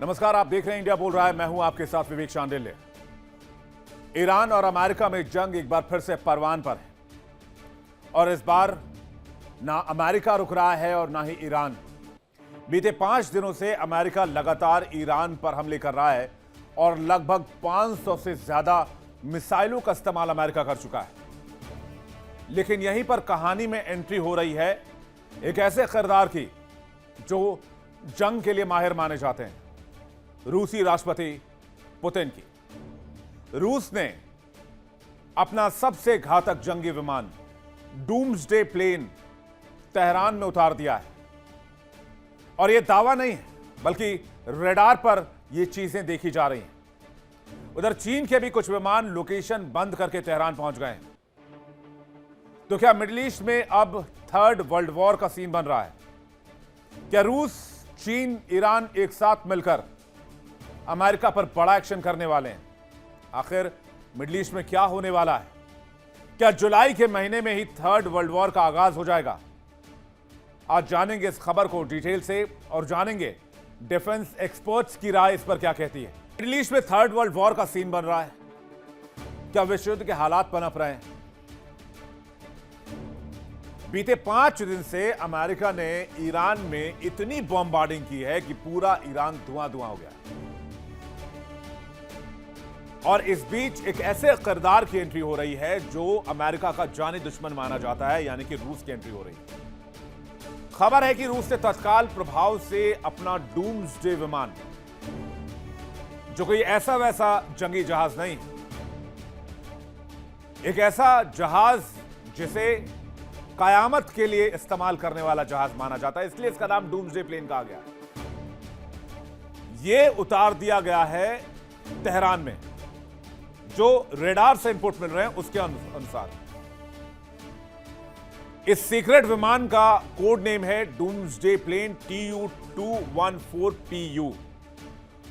नमस्कार, आप देख रहे हैं इंडिया बोल रहा है। मैं हूं आपके साथ विवेक शांडिल्य। ईरान और अमेरिका में जंग एक बार फिर से परवान पर है और इस बार ना अमेरिका रुक रहा है और ना ही ईरान। बीते 5 दिनों से अमेरिका लगातार ईरान पर हमले कर रहा है और लगभग 500 से ज्यादा मिसाइलों का इस्तेमाल अमेरिका कर चुका है। लेकिन यहीं पर कहानी में एंट्री हो रही है एक ऐसे किरदार की जो जंग के लिए माहिर माने जाते हैं, रूसी राष्ट्रपति पुतिन की। रूस ने अपना सबसे घातक जंगी विमान डूम्सडे प्लेन तेहरान में उतार दिया है और यह दावा नहीं है बल्कि रडार पर यह चीजें देखी जा रही हैं। उधर चीन के भी कुछ विमान लोकेशन बंद करके तेहरान पहुंच गए हैं। तो क्या मिडिल ईस्ट में अब थर्ड वर्ल्ड वॉर का सीन बन रहा है? क्या रूस, चीन, ईरान एक साथ मिलकर अमेरिका पर बड़ा एक्शन करने वाले हैं? आखिर मिडिल ईस्ट में क्या होने वाला है? क्या जुलाई के महीने में ही थर्ड वर्ल्ड वॉर का आगाज हो जाएगा? आज जानेंगे इस खबर को डिटेल से और जानेंगे डिफेंस एक्सपर्ट्स की राय इस पर क्या कहती है। मिडिल ईस्ट में थर्ड वर्ल्ड वॉर का सीन बन रहा है। क्या विश्व युद्ध के हालात पनप रहे हैं? बीते 5 दिन से अमेरिका ने ईरान में इतनी बॉम्बार्डिंग की है कि पूरा ईरान धुआं धुआं हो गया। और इस बीच एक ऐसे किरदार की एंट्री हो रही है जो अमेरिका का जानी दुश्मन माना जाता है, यानी कि रूस की एंट्री हो रही है। खबर है कि रूस ने तत्काल प्रभाव से अपना डूम्सडे विमान, जो कोई ऐसा वैसा जंगी जहाज नहीं, एक ऐसा जहाज जिसे कयामत के लिए इस्तेमाल करने वाला जहाज माना जाता है, इसलिए इसका नाम डूम्सडे प्लेन कहा गया। यह उतार दिया गया है तेहरान में, जो रेडार से इनपुट मिल रहे हैं उसके अनुसार। इस सीक्रेट विमान का कोड नेम है डूम्सडे प्लेन TU-214PU,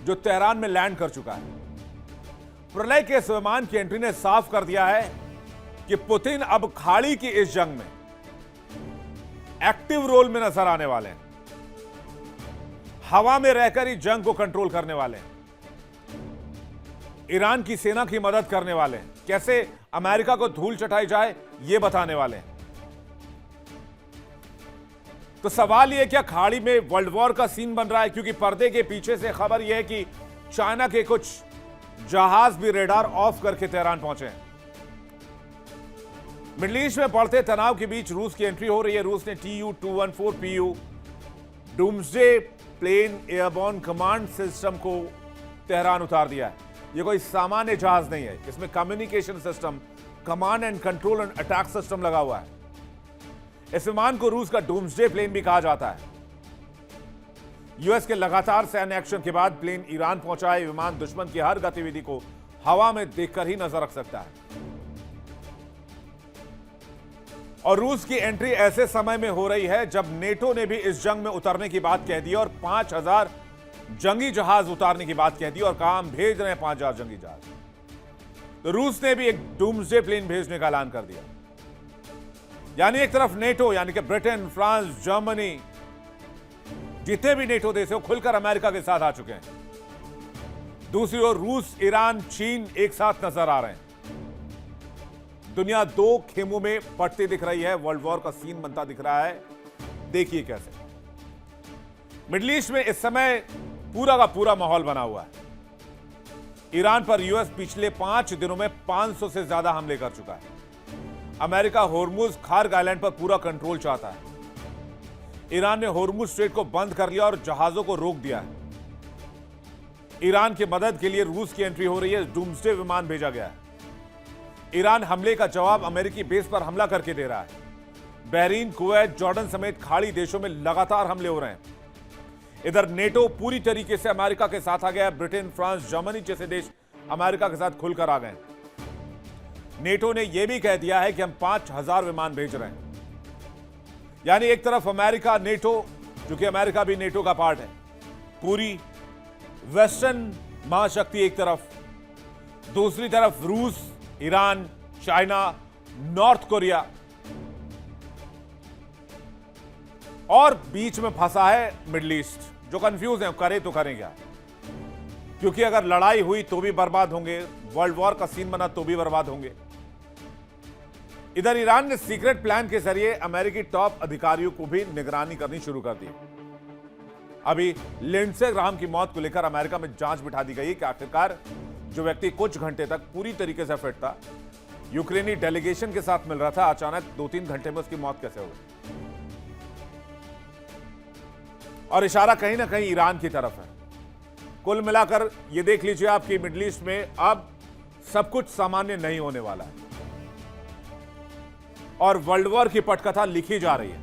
जो तेहरान में लैंड कर चुका है। प्रलय के इस विमान की एंट्री ने साफ कर दिया है कि पुतिन अब खाड़ी की इस जंग में एक्टिव रोल में नजर आने वाले हैं। हवा में रहकर ही जंग को कंट्रोल करने वाले हैं। ईरान की सेना की मदद करने वाले हैं। कैसे अमेरिका को धूल चटाई जाए यह बताने वाले हैं। तो सवाल यह, क्या खाड़ी में वर्ल्ड वॉर का सीन बन रहा है? क्योंकि पर्दे के पीछे से खबर यह है कि चाइना के कुछ जहाज भी रेडार ऑफ करके तेहरान पहुंचे हैं। मिडिल ईस्ट में बढ़ते तनाव के बीच रूस की एंट्री हो रही है। रूस ने TU-214PU doomsday plane airborne command system को तेहरान उतार दिया है। यह कोई सामान्य जहाज नहीं है, इसमें communication system, command and control and attack system लगा हुआ है। इस विमान को रूस का डूम्सडे प्लेन भी कहा जाता है। यूएस के लगातार सैन्य एक्शन के बाद प्लेन ईरान पहुंचा है। विमान दुश्मन की हर गतिविधि को हवा में देखकर ही नजर रख सकता है। और रूस की एंट्री ऐसे समय में हो रही है जब नेटो ने भी इस जंग में उतरने की बात कह दी और 5000 जंगी जहाज उतारने की बात कह दी और कहा हम भेज रहे हैं 5000 जंगी जहाज। तो रूस ने भी एक डूम्सडे प्लेन भेजने का ऐलान कर दिया। यानी एक तरफ नेटो, यानी कि ब्रिटेन, फ्रांस, जर्मनी, जितने भी नेटो देश हैं वो खुलकर अमेरिका के साथ आ चुके हैं। दूसरी ओर रूस, ईरान, चीन एक साथ नजर आ रहे हैं। दुनिया 2 खेमों में पड़ती दिख रही है। वर्ल्ड वॉर का सीन बनता दिख रहा है। देखिए कैसे मिडिल ईस्ट में इस समय पूरा का पूरा माहौल बना हुआ है। ईरान पर यूएस पिछले 5 दिनों में 500 से ज्यादा हमले कर चुका है। अमेरिका होर्मुज खार्ग आइलैंड पर पूरा कंट्रोल चाहता है। ईरान ने होर्मुज स्ट्रेट को बंद कर लिया और जहाजों को रोक दिया है। ईरान की मदद के लिए रूस की एंट्री हो रही है। डूम्सडे विमान भेजा गया है। ईरान हमले का जवाब अमेरिकी बेस पर हमला करके दे रहा है। बहरीन, कुवैत, जॉर्डन समेत खाड़ी देशों में लगातार हमले हो रहे हैं। इधर नेटो पूरी तरीके से अमेरिका के साथ आ गया है। ब्रिटेन, फ्रांस, जर्मनी जैसे देश अमेरिका के साथ खुलकर आ गए। नेटो ने यह भी कह दिया है कि हम 5000 विमान भेज रहे हैं। यानी एक तरफ अमेरिका, नेटो, क्योंकि अमेरिका भी नेटो का पार्ट है, पूरी वेस्टर्न महाशक्ति एक तरफ, दूसरी तरफ रूस, ईरान, चाइना, नॉर्थ कोरिया, और बीच में फंसा है मिडिल ईस्ट, जो कंफ्यूज है करे तो करें क्या। क्योंकि अगर लड़ाई हुई तो भी बर्बाद होंगे, वर्ल्ड वॉर का सीन बना तो भी बर्बाद होंगे। इधर ईरान ने सीक्रेट प्लान के जरिए अमेरिकी टॉप अधिकारियों को भी निगरानी करनी शुरू कर दी। अभी लिंडसे ग्राहम की मौत को लेकर अमेरिका में जांच बिठा दी गई कि आखिरकार जो व्यक्ति कुछ घंटे तक पूरी तरीके से फिट था, यूक्रेनी डेलीगेशन के साथ मिल रहा था, अचानक 2-3 घंटे में उसकी मौत कैसे हो गई। और इशारा कहीं ना कहीं ईरान की तरफ है। कुल मिलाकर यह देख लीजिए आप कि मिडिल ईस्ट में अब सब कुछ सामान्य नहीं होने वाला है और वर्ल्ड वॉर की पटकथा लिखी जा रही है।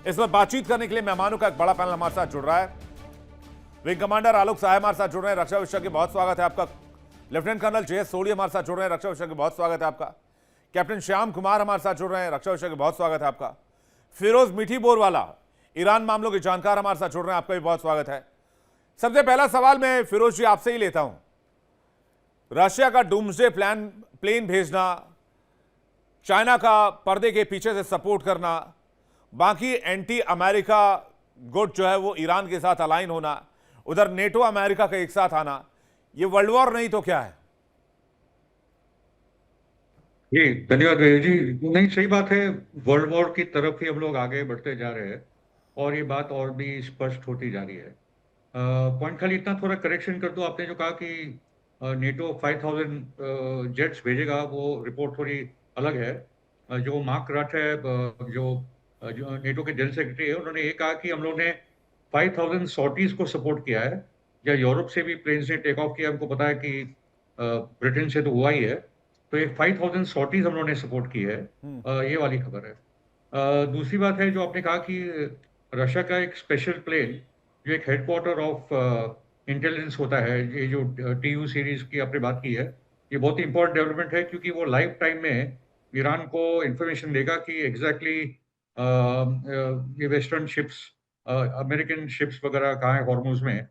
इस पर बातचीत करने के लिए मेहमानों का एक बड़ा पैनल हमारे साथ जुड़ रहा है। विंग कमांडर आलोक सहाय हमारे साथ जुड़ रहे हैं, रक्षा विशेषज्ञ, बहुत स्वागत है आपका। Lieutenant colonel JS. सोढ़ी हमारे साथ जुड़ रहे हैं, रक्षा विशेषज्ञ, बहुत स्वागत है आपका। कैप्टन श्याम कुमार हमारे साथ जुड़ रहे हैं, रक्षा विशेषज्ञ, बहुत स्वागत है आपका। फिरोज मीठी बोरवाला, ईरान मामलों के जानकार, हमारे साथ जुड़ रहे हैं, आपका भी बहुत स्वागत है। सबसे पहला सवाल मैं फिरोज जी आपसे ही लेता हूं। रशिया का डूम्सडे प्लेन भेजना, चाइना का पर्दे के पीछे से सपोर्ट करना, बाकी एंटी अमेरिका गुट जो है वो ईरान के साथ अलाइन होना, उधर नेटो अमेरिका का एक साथ आना, ये वर्ल्ड वॉर नहीं तो क्या है? जी धन्यवाद भैया जी। नहीं, सही बात है, वर्ल्ड वॉर की तरफ ही हम लोग आगे बढ़ते जा रहे हैं और ये बात और भी स्पष्ट होती जा रही है। पॉइंट खाली इतना थोड़ा करेक्शन कर दो, आपने जो कहा कि नेटो 5000 जेट्स भेजेगा, वो रिपोर्ट थोड़ी अलग है। जो मार्क रट है, जो नेटो के जनरल सेक्रेटरी है, उन्होंने ये कहा कि हम लोग ने 5000 सॉर्टीज को सपोर्ट किया है, या यूरोप से भी प्लेन से टेक ऑफ किया। हमको पता है कि ब्रिटेन से तो हुआ ही है, तो ये 5000 सॉर्टीज हम लोगों ने सपोर्ट की है। ये वाली खबर है। दूसरी बात है जो आपने कहा कि रशिया का एक स्पेशल प्लेन, जो एक हेडक्वार्टर ऑफ इंटेलिजेंस होता है, ये जो TU सीरीज की आपने बात की है, ये बहुत ही इंपॉर्टेंट डेवलपमेंट है, क्योंकि वो लाइव टाइम में ईरान को इंफॉर्मेशन देगा कि एग्जैक्टली ये वेस्टर्न शिप्स, अमेरिकन शिप्स वगैरह कहाँ है हॉर्मुज में।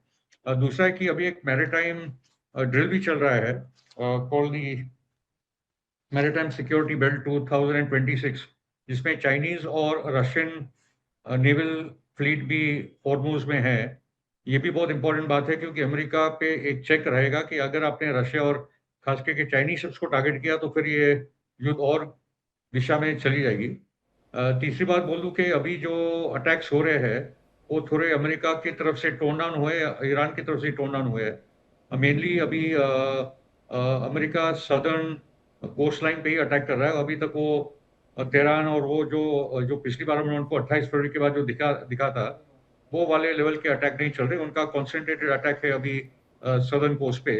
दूसरा है कि अभी एक मैरीटाइम ड्रिल भी चल रहा है, called the maritime security belt 2026, जिसमें चाइनीज और रशियन नेवल फ्लीट भी हॉर्मुज में है। ये भी बहुत इंपॉर्टेंट बात है, क्योंकि अमेरिका पे एक चेक रहेगा कि अगर आपने रशिया और खास करके चाइनीज शिप्स को टारगेट किया तो फिर ये युद्ध और दिशा में चली जाएगी। तीसरी बात बोल दूं कि अभी जो अटैक्स हो रहे हैं वो थोड़े अमेरिका की तरफ से टोन डाउन हुए, ईरान की तरफ से टोन डाउन हुए हैं। मेनली अभी अमेरिका सदर्न कोस्ट लाइन पे ही अटैक कर रहा है। अभी तक वो तेहरान और वो जो पिछली बार हमने उनको 28 फरवरी के बाद जो दिखा था, वो वाले लेवल के अटैक नहीं चल रहे। उनका कॉन्सेंट्रेटेड अटैक है अभी सदर्न कोस्ट पे।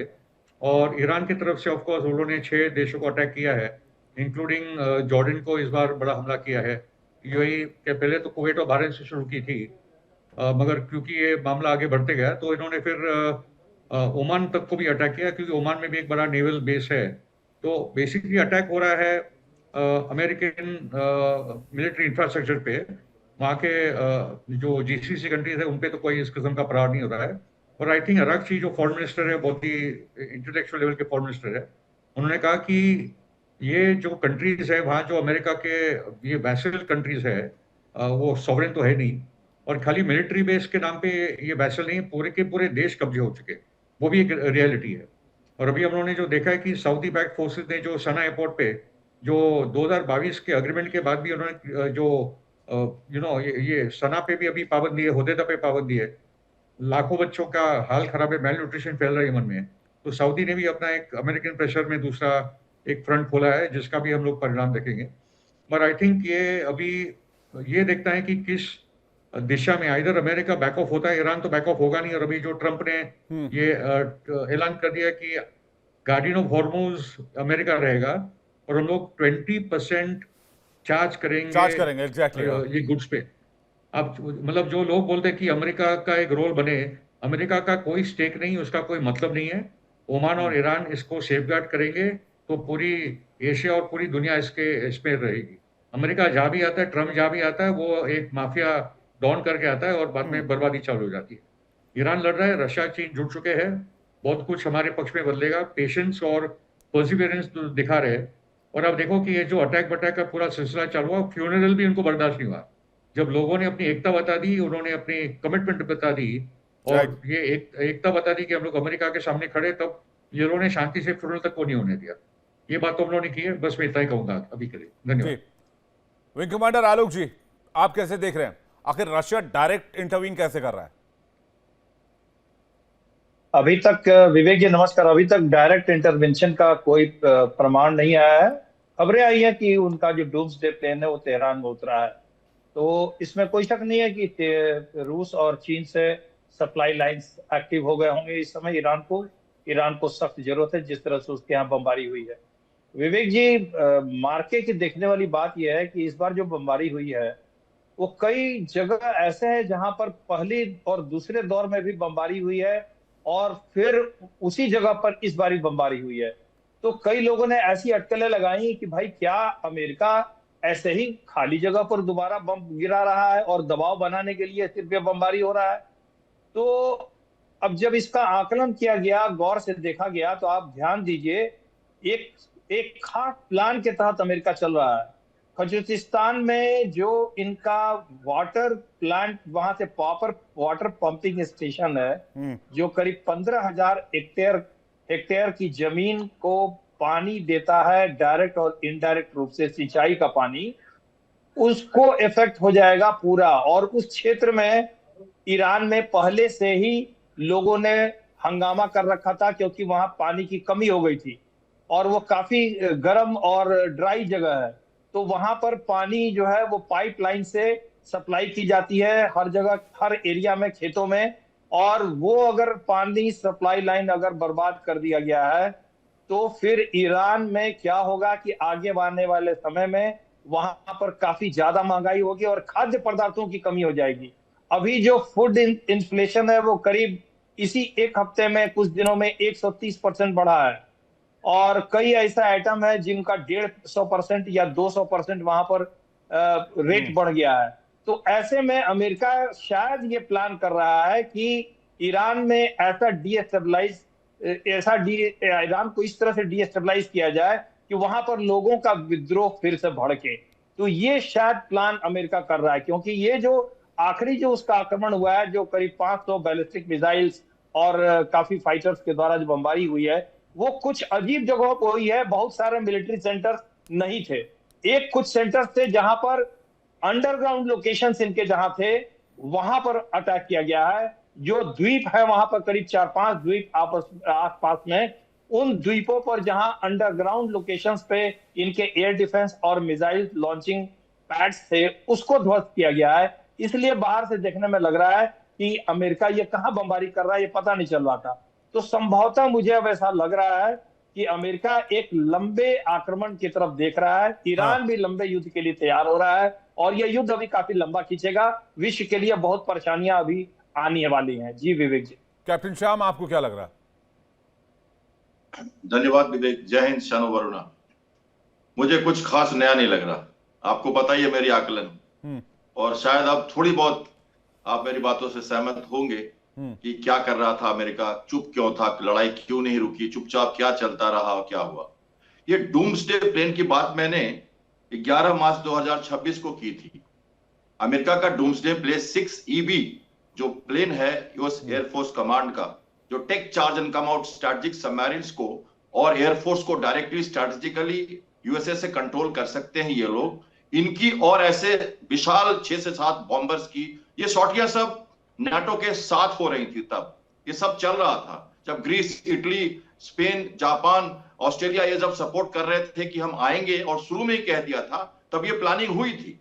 और ईरान की तरफ से ऑफकोर्स उन्होंने 6 देशों को अटैक किया है, इंक्लूडिंग जॉर्डन को इस बार बड़ा हमला किया है। यूएई के पहले तो कुवैत और बहरीन से शुरू की थी, मगर क्योंकि ये मामला आगे बढ़ते गया तो इन्होंने फिर ओमान तक को भी अटैक किया, क्योंकि ओमान में भी एक बड़ा नेवल बेस है। तो बेसिकली अटैक हो रहा है अमेरिकन मिलिट्री इंफ्रास्ट्रक्चर पे। वहाँ के जो GCC कंट्रीज है उन पे तो कोई इस किस्म का प्रहार नहीं हो रहा है। और आई थिंक अरागची जो फॉरेन मिनिस्टर है, बहुत ही इंटेलेक्चुअल लेवल के फॉरेन मिनिस्टर है, उन्होंने कहा कि ये जो कंट्रीज है वहाँ जो अमेरिका के ये वैसल कंट्रीज है, वो सॉवरेन तो है नहीं, और खाली मिलिट्री बेस के नाम पे ये वैसल नहीं, पूरे के पूरे देश कब्जे हो चुके, वो भी एक रियलिटी है। और अभी हम लोगों ने जो देखा है कि सऊदी बैक फोर्सेस ने जो सना एयरपोर्ट पे जो 2022 के अग्रीमेंट के बाद भी उन्होंने जो ये सना पे भी अभी पाबंदी है, होदेदा पे पाबंदी है, लाखों बच्चों का हाल खराब है, मेल न्यूट्रिशन फैल रहा है यमन में। तो सऊदी ने भी अपना एक अमेरिकन प्रेशर में दूसरा एक फ्रंट खोला है, जिसका भी हम लोग परिणाम देखेंगे। पर आई थिंक ये अभी ये देखता है कि किस दिशा में आइदर अमेरिका बैक ऑफ होता है, ईरान तो बैक ऑफ होगा नहीं। और अभी जो ट्रंप ने ये ऐलान कर दिया कि गार्डियन ऑफ हॉर्मुज अमेरिका रहेगा और हम लोग 20% चार्ज करेंगे एग्जैक्टली। ये गुड्स पे। अब मतलब जो लोग बोलते हैं कि अमेरिका का एक रोल बने, अमेरिका का कोई स्टेक नहीं, उसका कोई मतलब नहीं है। ओमान और ईरान इसको सेफगार्ड करेंगे तो पूरी एशिया और पूरी दुनिया इसमें रहेगी। अमेरिका जहाँ भी आता है, ट्रम्प जहाँ भी आता है, वो एक माफिया डॉन करके आता है और बाद में बर्बादी चालू हो जाती है। ईरान लड़ रहा है, रशिया चीन जुड़ चुके हैं, बहुत कुछ हमारे पक्ष में बदलेगा। पेशेंस और पर्सिवियरेंस दिखा रहे हैं। और अब देखो कि ये जो अटैक बटैक का पूरा सिलसिला चालू हुआ, फ्यूनरल भी उनको बर्दाश्त नहीं हुआ। जब लोगों ने अपनी एकता बता दी, उन्होंने अपनी कमिटमेंट बता दी और ये एकता बता दी कि हम लोग अमेरिका के सामने खड़े, तब ये लोगों ने शांति से फ्यूनरल तक को नहीं होने दिया। ये बात तो हम लोगों ने की है। बस मैं इतना ही कहूंगा अभी के लिए। धन्यवाद। विंग कमांडर आलोक जी, आप कैसे देख रहे हैं, आखिर रशिया डायरेक्ट इंटरवीन कैसे कर रहा है? अभी तक विवेक जी नमस्कार, अभी तक डायरेक्ट इंटरवेंशन का कोई प्रमाण नहीं आया है। खबरें आई है कि उनका जो डूम्सडे प्लेन है वो तेहरान में उतरा है, तो इसमें कोई शक नहीं है कि रूस और चीन से सप्लाई लाइंस एक्टिव हो गए होंगे इस समय। ईरान को सख्त जरूरत है, जिस तरह से उसके यहाँ बमबारी हुई है। विवेक जी, मार्के की देखने वाली बात यह है कि इस बार जो बमबारी हुई है वो कई जगह ऐसे है जहां पर पहली और दूसरे दौर में भी बमबारी हुई है और फिर उसी जगह पर इस बारी बमबारी हुई है। तो कई लोगों ने ऐसी अटकलें लगाई कि भाई क्या अमेरिका ऐसे ही खाली जगह पर दोबारा बम गिरा रहा है और दबाव बनाने के लिए सिर्फ ये बमबारी हो रहा है। तो अब जब इसका आकलन किया गया, गौर से देखा गया, तो आप ध्यान दीजिए, एक एक खास प्लान के तहत अमेरिका चल रहा है। कजाकिस्तान में जो इनका वाटर प्लांट, वहां से प्रॉपर वाटर पंपिंग स्टेशन है, जो करीब 15,000 हेक्टेयर की जमीन को पानी देता है, डायरेक्ट और इनडायरेक्ट रूप से सिंचाई का पानी, उसको इफेक्ट हो जाएगा पूरा। और उस क्षेत्र में ईरान में पहले से ही लोगों ने हंगामा कर रखा था, क्योंकि वहां पानी की कमी हो गई थी और वो काफी गर्म और ड्राई जगह है। तो वहां पर पानी जो है वो पाइपलाइन से सप्लाई की जाती है हर जगह, हर एरिया में, खेतों में। और वो अगर पानी सप्लाई लाइन अगर बर्बाद कर दिया गया है तो फिर ईरान में क्या होगा कि आगे आने वाले समय में वहां पर काफी ज्यादा महंगाई होगी और खाद्य पदार्थों की कमी हो जाएगी। अभी जो फूड इन्फ्लेशन है वो करीब इसी एक हफ्ते में, कुछ दिनों में 130% बढ़ा है और कई ऐसा आइटम है जिनका 150% या 200% वहां पर रेट बढ़ गया है। तो ऐसे में अमेरिका शायद ये प्लान कर रहा है कि ईरान में ईरान को इस तरह से डीएस्टेबलाइज किया जाए कि वहां पर लोगों का विद्रोह फिर से भड़के। तो ये शायद प्लान अमेरिका कर रहा है, क्योंकि ये जो आखिरी जो उसका आक्रमण हुआ है, जो करीब 500 बैलिस्टिक मिसाइल्स और काफी फाइटर्स के द्वारा जो बमबारी हुई है, वो कुछ अजीब जगहों पर हुई है। बहुत सारे मिलिट्री सेंटर नहीं थे, एक कुछ सेंटर थे जहां पर अंडरग्राउंड लोकेशंस इनके जहां थे, वहां पर अटैक किया गया है। जो द्वीप है वहां पर करीब 4-5 द्वीप आसपास में, उन द्वीपों पर जहां अंडरग्राउंड लोकेशंस पे इनके एयर डिफेंस और मिसाइल लॉन्चिंग पैड्स थे, उसको ध्वस्त किया गया है। इसलिए बाहर से देखने में लग रहा है कि अमेरिका ये कहां बमबारी कर रहा है ये पता नहीं चल रहा था। तो संभवतः मुझे अब ऐसा लग रहा है कि अमेरिका एक लंबे आक्रमण की तरफ देख रहा है। ईरान भी लंबे युद्ध के लिए तैयार हो रहा है और यह युद्ध अभी काफी लंबा खींचेगा। विश्व के लिए बहुत परेशानियां अभी आने वाली हैं। जी विवेक जी। कैप्टन श्याम, आपको क्या लग रहा है? धन्यवाद विवेक। जय हिंद, शानो वरुणा। मुझे कुछ खास नया नहीं लग रहा। आपको पता ही है मेरी आकलन, और शायद अब थोड़ी बहुत आप मेरी बातों से सहमत होंगे कि क्या कर रहा था अमेरिका, चुप क्यों था, लड़ाई क्यों नहीं रुकी, चुपचाप क्या चलता रहा और क्या हुआ। ये डूम्सडे प्लेन की बात मैंने 11 मार्च 2026 को की थी। अमेरिका का डूम्सडे प्लेन 6EB जो प्लेन है यूएस एयरफोर्स कमांड का, जो take charge and come out strategic submarines को और एयरफोर्स को डायरेक्टली स्ट्रैटेजिकली यूएसए से कंट्रोल कर सकते हैं ये लोग, इनकी और ऐसे विशाल 6 से 7 बॉम्बर्स की ये शॉटियां सब नाटो के साथ हो रही थी। तब ये सब चल रहा था जब Greece, Italy, Spain, Japan, Australia ये जब सपोर्ट कर रहे थे कि हम आएंगे, और शुरू में ही कह दिया था, तब ये प्लानिंग हुई थी।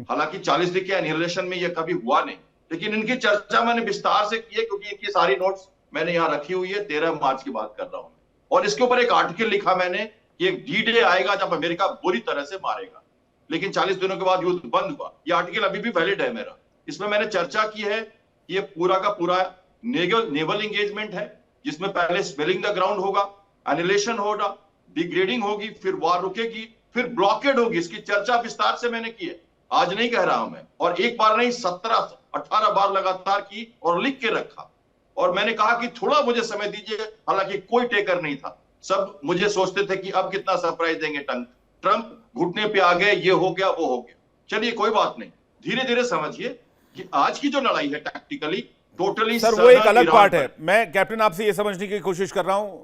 हालांकि 40 दिन के एनिहिलेशन में ये कभी हुआ नहीं, लेकिन इनकी चर्चा मैंने विस्तार से की है क्योंकि इनकी सारी नोट्स मैंने यहाँ रखी हुई है। 13 मार्च की बात कर रहा हूं और इसके ऊपर एक आर्टिकल लिखा मैंने कि एक डी-डे आएगा जब अमेरिका बुरी तरह से मारेगा, लेकिन 40 दिनों के बाद युद्ध बंद हुआ। ये आर्टिकल अभी भी वैलिड है मेरा। इसमें मैंने चर्चा की है कि ये पूरा का पूरा नेवल एंगेजमेंट है, जिसमें पहले स्पेलिंग द ग्राउंड होगा, एनिहिलेशन होगा, डिग्रेडिंग होगी, फिर वार रुकेगी, फिर ब्लॉकेड होगी। इसकी चर्चा विस्तार से मैंने की है, आज नहीं कह रहा हूं मैं, और एक बार नहीं 17-18 बार लगातार की और लिख के रखा। और मैंने कहा कि थोड़ा मुझे समय दीजिए, हालांकि कोई टेकर नहीं था, सब मुझे सोचते थे कि अब कितना सरप्राइज देंगे ट्रंप, घुटने पे आ गए, ये हो गया वो हो गया। चलिए कोई बात नहीं, धीरे धीरे समझिए कि आज की जो लड़ाई है टैक्टिकली, टोटली सर वो एक अलग पार्ट है। मैं कैप्टन आपसे ये समझने की कोशिश कर रहा हूं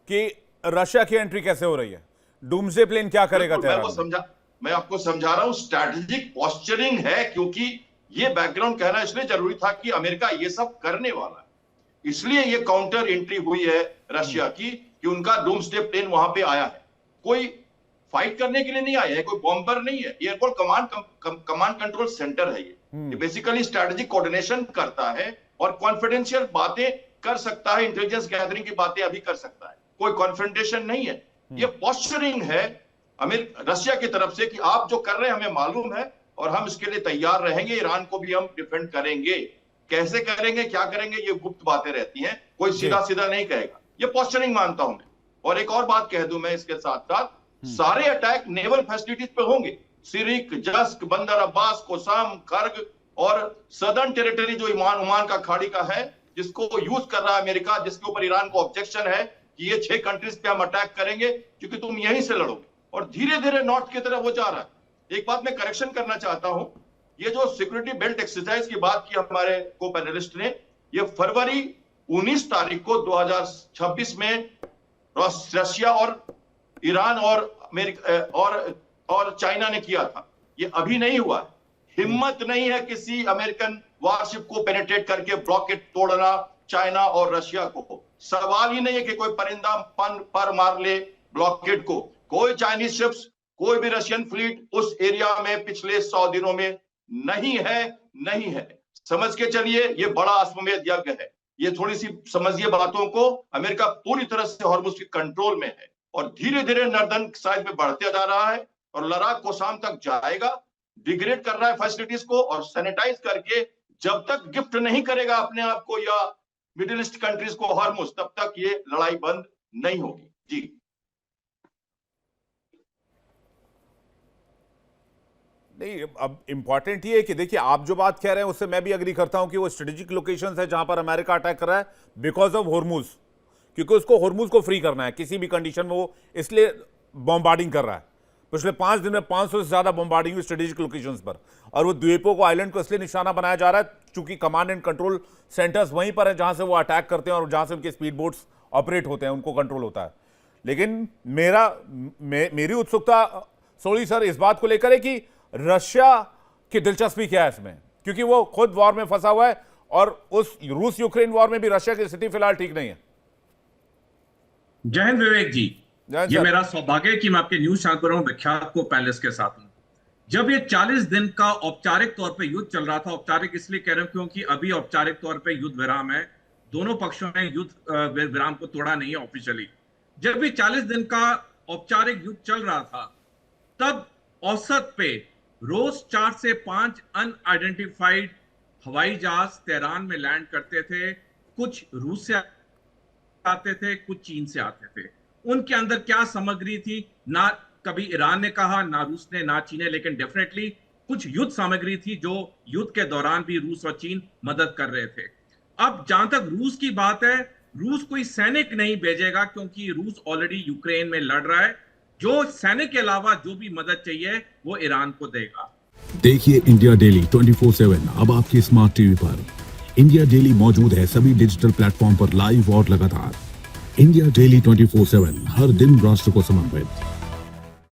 कि रशिया की एंट्री कैसे हो रही है, डूम्सडे प्लेन क्या करेगा तेहरान? मैं आपको समझा रहा हूं, स्ट्रैटेजिक पॉस्चरिंग है, क्योंकि ये बैकग्राउंड कहना इसलिए जरूरी था कि अमेरिका ये सब करने वाला है, इसलिए ये काउंटर एंट्री हुई है रशिया की कि उनका डूम्सडे प्लेन वहां पे आया है। कोई फाइट करने के लिए नहीं आया है, कोई बॉम्बर नहीं है, एयरपोर्ट कमांड कंट्रोल सेंटर है। ये बेसिकली स्ट्रैटेजिक कोऑर्डिनेशन करता है और कॉन्फिडेंशियल बातें कर सकता है, इंटेलिजेंस गैदरिंग की बातें अभी कर सकता है, कोई कॉन्फ्रंटेशन नहीं है। ये पॉस्चरिंग है रशिया की तरफ से कि आप जो कर रहे हैं हमें मालूम है और हम इसके लिए तैयार रहेंगे, ईरान को भी हम डिफेंड करेंगे। कैसे करेंगे, क्या करेंगे, ये गुप्त बातें रहती हैं, कोई सीधा सीधा नहीं कहेगा। ये पॉस्चरिंग मानता हूं मैं। और एक और बात कह दूं मैं इसके साथ साथ, सारे अटैक नेवल फैसिलिटीज पे होंगे, सिरिक, जस्क, बंदर अब्बास, कोसाम, खर्ग और सदर्न टेरिटरी जो ओमान का खाड़ी का है, जिसको यूज कर रहा है अमेरिका, जिसके ऊपर ईरान को ऑब्जेक्शन है कि ये 6 कंट्रीज पे हम अटैक करेंगे क्योंकि तुम यहीं से लड़ोगे, और धीरे धीरे नॉर्थ की तरफ वो जा रहा है। एक बात मैं करेक्शन करना चाहता हूं, ये जो सिक्योरिटी बेल्ट एक्सरसाइज की बात की हमारे को पैनलिस्ट ने, ये फरवरी 19 तारीख को 2026 में रशिया और ईरान और अमेरिका और चाइना ने किया था। ये अभी नहीं हुआ है। हिम्मत नहीं है किसी अमेरिकन वारशिप को पेनिट्रेट करके ब्लॉकेट तोड़ना चाइना और रशिया को। सवाल ही नहीं है कि कोई परिंदा पर मार ले ब्लॉकेट को। कोई चाइनीज शिप्स, कोई भी रशियन फ्लीट उस एरिया में पिछले 100 दिनों में नहीं है। समझ के चलिए, ये बड़ा अश्वमेध यज्ञ है। ये थोड़ी सी समझिए बातों को। अमेरिका पूरी तरह से हॉर्मुज के कंट्रोल में है और धीरे धीरे नॉर्दर्न साइड में बढ़ते जा रहा है और लड़ाक कोसाम तक जाएगा। डिग्रेड कर रहा है फैसिलिटीज को और सैनिटाइज करके जब तक गिफ्ट नहीं करेगा अपने आप को या मिडिल ईस्ट कंट्रीज को हॉर्मुज, तब तक ये लड़ाई बंद नहीं होगी। जी नहीं, अब इंपॉर्टेंट ये है कि देखिए आप जो बात कह रहे हैं उससे मैं भी एग्री करता हूं कि वो स्ट्रेटेजिक लोकेशंस है जहां पर अमेरिका अटैक कर रहा है बिकॉज ऑफ हॉर्मुज, क्योंकि उसको हॉर्मुज को फ्री करना है किसी भी कंडीशन में, वो इसलिए बॉम्बार्डिंग कर रहा है। पिछले 5 दिन में 500 से ज्यादा बॉम्बार्डिंग हुई स्ट्रेटेजिक लोकेशंस पर, और वो द्वीपों को, आइलैंड को इसलिए निशाना बनाया जा रहा है क्योंकि कमांड एंड कंट्रोल सेंटर्स वहीं पर है जहां से वो अटैक करते हैं और जहां से उनके स्पीड बोट्स ऑपरेट होते हैं, उनको कंट्रोल होता है। लेकिन मेरी उत्सुकता सोली सर इस बात को लेकर है कि रशिया की दिलचस्पी क्या है इसमें, क्योंकि वो खुद वॉर में फंसा हुआ है और उस रूस यूक्रेन वॉर में भी रशिया की स्थिति फिलहाल ठीक नहीं है। जय हिंद विवेक जी। ये मेरा सौभाग्य है कि मैं आपके न्यूज चैनल विख्यात को पैलेस के साथ हूं। जब ये 40 दिन का औपचारिक तौर पे युद्ध चल रहा था, औपचारिक इसलिए कह रहा हूं क्योंकि अभी औपचारिक तौर पे युद्ध विराम है, दोनों पक्षों ने युद्ध विराम को तोड़ा नहीं है ऑफिशियली। जब ये 40 दिन का औपचारिक युद्ध चल रहा था, तब औसत पे रोज 4 से 5 अनआइडेंटिफाइड हवाई जहाज तेहरान में लैंड करते थे। कुछ रूस से आते थे, कुछ चीन से आते थे। उनके अंदर क्या सामग्री थी, ना कभी ईरान ने कहा, ना रूस ने, ना चीन ने, लेकिन डेफिनेटली कुछ युद्ध सामग्री थी जो युद्ध के दौरान भी रूस और चीन मदद कर रहे थे। अब जहां तक रूस की बात है, रूस कोई सैनिक नहीं भेजेगा क्योंकि रूस ऑलरेडी यूक्रेन में लड़ रहा है। जो सैनिक के अलावा जो भी मदद चाहिए वो ईरान को देगा। देखिए इंडिया डेली 24/7 अब आपके स्मार्ट टीवी पर। इंडिया डेली मौजूद है सभी डिजिटल प्लेटफॉर्म पर लाइव और लगातार। इंडिया डेली 24/7 हर दिन राष्ट्र को समर्पित।